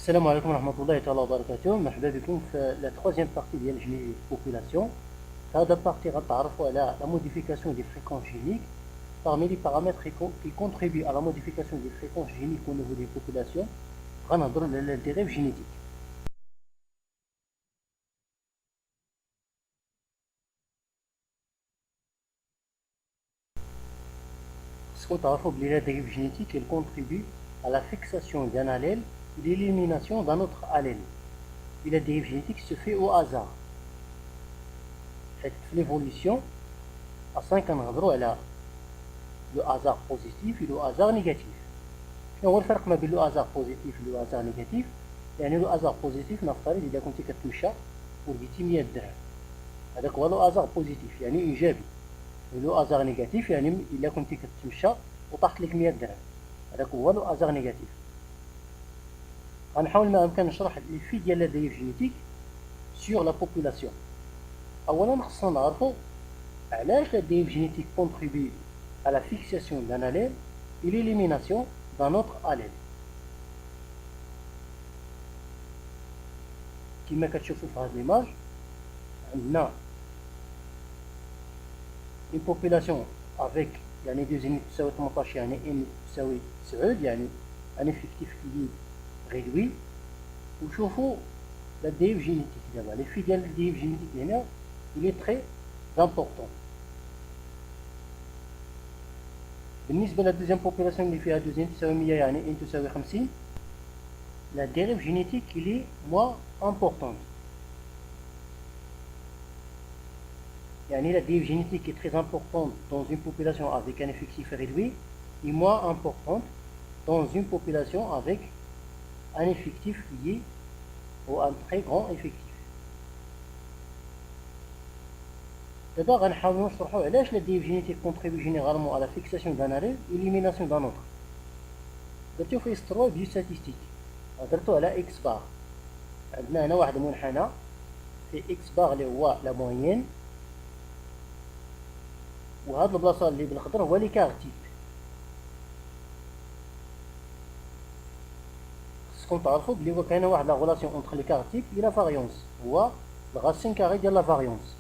Salam alaikum wa rahmatullahi wa barakatuh. مرحبا بكم في la troisième partie ديال الجيني population. هذا partie غنتعرفوا على la modification des fréquences géniques. Parmi les paramètres qui contribuent à la modification des fréquences géniques au niveau des populations, غنهضروا على la dérive génétique. خصكم تعرفوا بلي la dérive génétique elle contribue à la fixation d'un allèle et l'élimination d'un autre allèle. Et la dérive génétique se fait au hasard. L'évolution, à 5 كنهضروا على le hasard positif et le hasard négatif. شنو هو الفرق ما بين لو hasard positif و لو hasard négatif؟ يعني لو hasard positif نفترض إذا كنتي كتمشى ولقيتي 100 درهم، هذاك هو لو hasard positif يعني إيجابي. ولو hasard négatif يعني إلا كنتي كتمشى وطاحت لك 100 درهم، هذاك هو لو hasard négatif. غنحاول ما أمكن نشرح الإفي ديال لا dérive génétique sur la population. أولا خصنا نعرفو علاش la dérive génétique contribue à la fixation d'un allèle et l'élimination d'un autre allèle. كما كتشوفوا في هذه الإيماج عندنا une population avec يعني 2 زائد تساوي 18 يعني n تساوي 9 يعني un effectif qui est réduit. وشوفوا la dérive génétique دابا l'effet ديال la dérive génétique هنا il est très important. بالنسبة للدوزيام بوبولاسيون اللي فيها 2 تساوي 100 يعني n تساوي 50، la dérive génétique il est moins importante. يعني la dérive génétique est très importante dans une population avec un effectif réduit et moins importante dans une population avec un effectif lié ou un très grand effectif. D'abord, on va voir la dérive génétique contribue généralement à la fixation d'un allèle et l'élimination d'un autre. درتو في استروا بيو ستاتيستيك، درتو على اكس بار. عندنا هنا واحد المنحنى في اكس بار اللي هو لا موين، وهاد البلاصه اللي بالخضر هو لي كارتيب. خصكم تعرفوا بلي هو كاينه واحد لا غولاسيون اونتر لي كارتيب اي لا فاريونس، هو الغاسين كاري ديال لا فاريونس.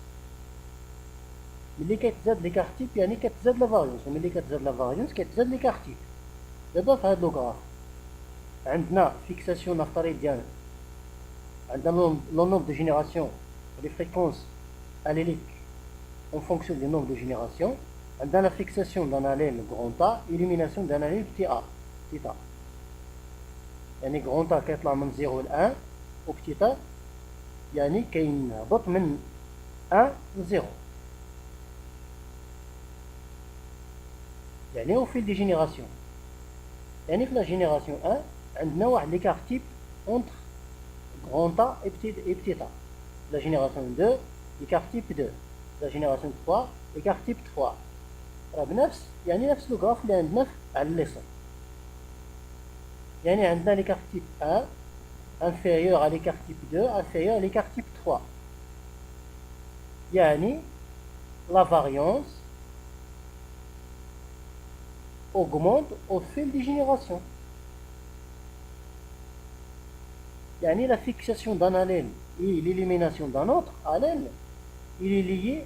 ملي كتزاد لي كارتيب يعني كتزاد لا فاريونس، وملي كتزاد لا فاريونس كتزاد لي كارتيب. دابا في هاد لو غراف عندنا فيكساسيون نفترض ديال عندنا لو نومبر دو جينيراسيون لي فريكونس allélique en fonction du nombre de générations. عندنا la fixation d'un allèle grand A, élimination d'un allèle petit a, petit a. يعني grand A كيطلع من 0 ل 1 و petit a يعني كينهبط من 1 ل 0. يعني au fil des générations. يعني في la génération 1 عندنا واحد l'écart type entre grand A et petit a. La génération 2 l'écart type 2. La génération 3 l'écart type 3. راه بنفس يعني نفس لو غراف اللي عندنا على اليسار. يعني عندنا l'écart type 1 inférieur à l'écart type 2 inférieur à l'écart type 3. يعني la variance augmente au fil des générations. يعني la fixation d'un allèle et l'élimination d'un autre allèle, il est lié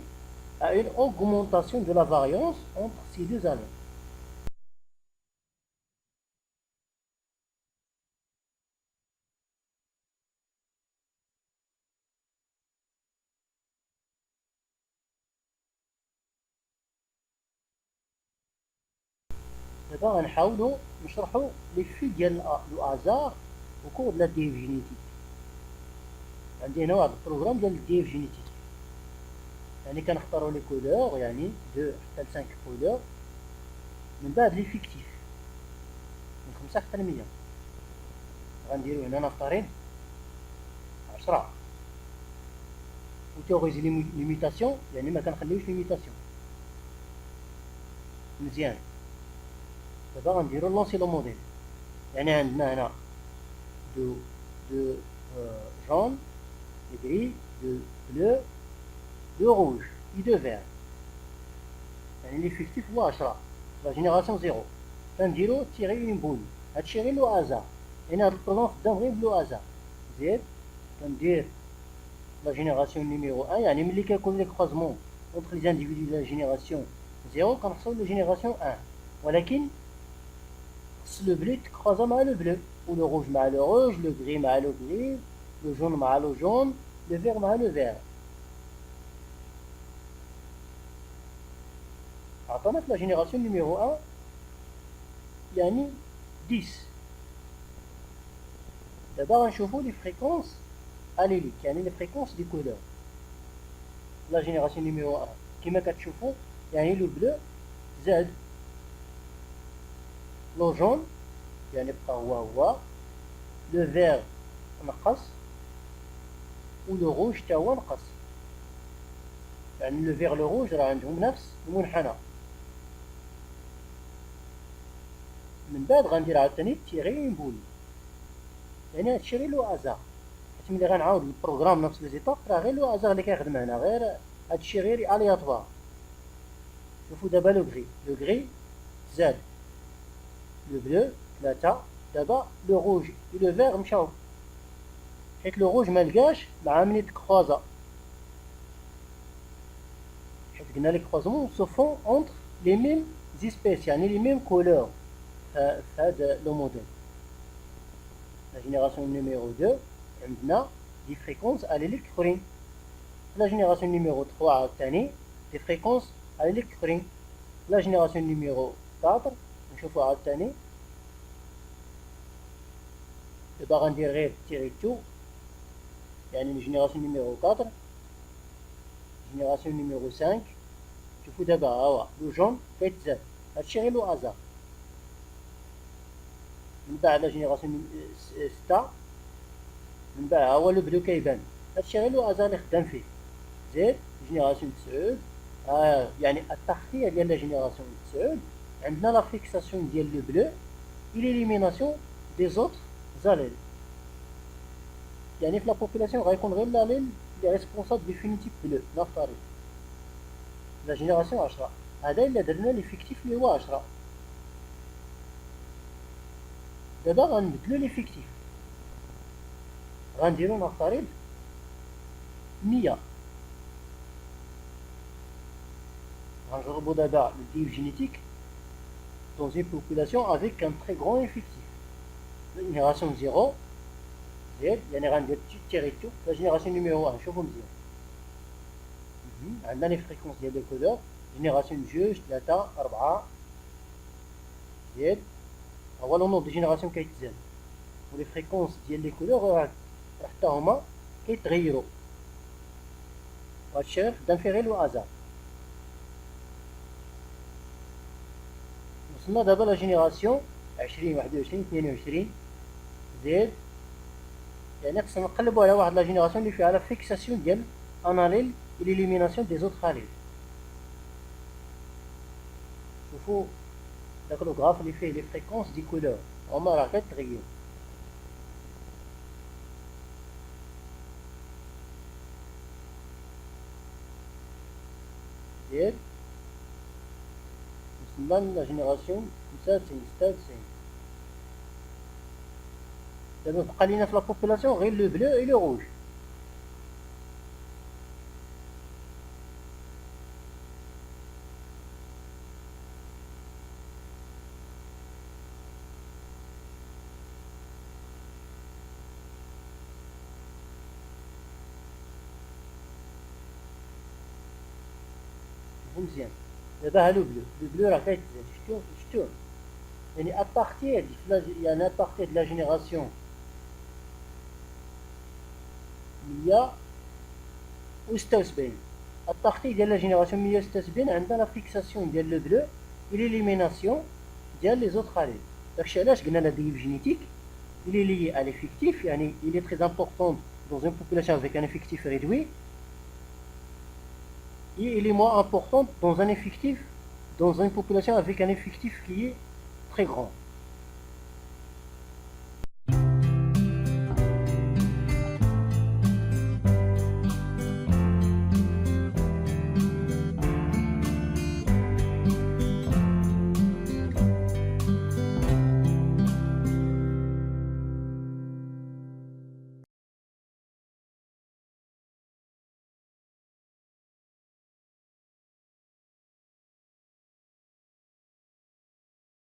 à une augmentation de la variance entre ces deux allèles. دابا غنحاولوا نشرحوا لي في ديال لو هازار au cours de la dérive génétique. عندي هنا واحد البروغرام ديال الديريف جينيتيك، يعني كنختاروا لي كولور يعني 2 حتى ل 5 كولور، من بعد لي فيكتيف من 5 حتى ل 100. غنديرو هنا نفترض 10 اوتوريزي ليميتاسيون يعني ما كنخليوش ليميتاسيون. مزيان. دابا غنديرو لونسي لو موديل، يعني عندنا هنا دو jaune, de gris, de bleu, de rouge et de vert. يعني l'effectif هو 10. La génération 0. غنديرو تيري اون بول، هادشي غير لو هازار. يعني هاد البروبليم خدام غير بلو هازار. زيد كندير لا جينيراسيون نيميرو 1 يعني ملي كيكون لي كروزمون اونتر لي انديفيدو ديال لا جينيراسيون 0 كنحصلو لا جينيراسيون 1 ولكن خص لو بلو يتكروزا مع لو بلو و لو روج مع لو روج لو غري مع لو غري لو جون مع لو جون لو فير مع لو فير. عطانا في لا جينيراسيون نيميرو 1 يعني 10. دابا غنشوفو لي فريكونس اليليك يعني لي فريكونس دي كولور لا جينيراسيون نيميرو 1 كيما كتشوفو يعني لو بلو زاد لو جون يعني بقى هو لو فير نقص و لو روج تا هو نقص يعني لو فير لو روج راه عندهم نفس المنحنى. من بعد غندير عاوتاني تيغي نبولي يعني هادشي غير لو هازار حيت ملي غنعاود البروغرام نفس لي زيتاب راه غير لو هازار اللي كيخدم هنا غير هادشي غير الياتوار. شوفوا دابا لو غري زاد لو بلو 3 دابا لو روج و لو فير مشاو حيت لو روج ملقاش مع ملي تكروزا حيت قلنا لي كروزمون سو فون اونتر لي ميم زيسبيس يعني لي ميم كولور في هاد لو موديل. لا جينيراسيون نيميرو 2 عندنا دي فريكونس اليليك اخرين. لا جينيراسيون نيميرو 3 عاوتاني دي فريكونس اليليك اخرين. لا جينيراسيون نيميرو 4 نشوفو عاوتاني دابا غندير غير تيري تو يعني جينيراسيون نيميرو 4 جينيراسيون نيميرو 5 شوفوا دابا ها هو لو جون كيتزاد هادشي غير لو هازار. من بعد لا جينيراسيون 6 من بعد ها هو لو بلو كيبان هادشي غير لو هازار اللي خدام فيه. زيد جينيراسيون 9 يعني التخطيط ديال لا جينيراسيون 9 عندنا لا فيكساسيون ديال لو بلو et l'élimination des autres allèles. يعني في لا بوبولاسيون غيكون غير الاليل اللي ريسبونسابل ديفينيتيف بلو نفترض لا جينيراسيون 10 هذا الا درنا ليفيكتيف اللي هو 10. دابا غنبدلو ليفيكتيف غنديرو نفترض 100 غنجربو دابا الديف جينيتيك dans une population avec un très grand effectif. La génération 0 زيد يعني غندير تيري تو لا جينيراسيون نيميرو 1 شوفوا مزيان عندنا لي فريكونس ديال لي كولور جينيراسيون 2 3 4 زيد هو لو نوم دي جينيراسيون كيتزاد و لي فريكونس ديال لي كولور حتى هما كيتغيروا هادشي غير خدام فيه غير لو هازار. وصلنا دابا لا جينيراسيون 20 21 22 زيد يعني خصنا نقلبو على واحد لا جينيراسيون اللي فيها لا فيكساسيون ديال اناليل و ليليميناسيون دي زوطخ اليل. شوفوا داك لو غراف اللي فيه لي فريكونس دي كولور هما راه كتغير زيد وصلنا لا جينيراسيون 95 96 دابا بقى لينا في لا بوبولاسيون غير لو بلو اي لو روج. شوفوا مزيان دابا ها لو بلو راه كيتزاد شفتوه يعني ابارتير يعني ابارتير د لا جينيراسيون 176 التخطيط ديال لا جينيراسيون 176 عندنا لا فيكساسيون ديال لو بلو و ليليميناسيون ديال لي زوطخ اليل. داكشي علاش قلنا لا ديف جينيتيك il est lié à l'effectif يعني il est très important dans une population avec un effectif réduit et il est moins important dans un effectif dans une population avec un effectif qui est très grand.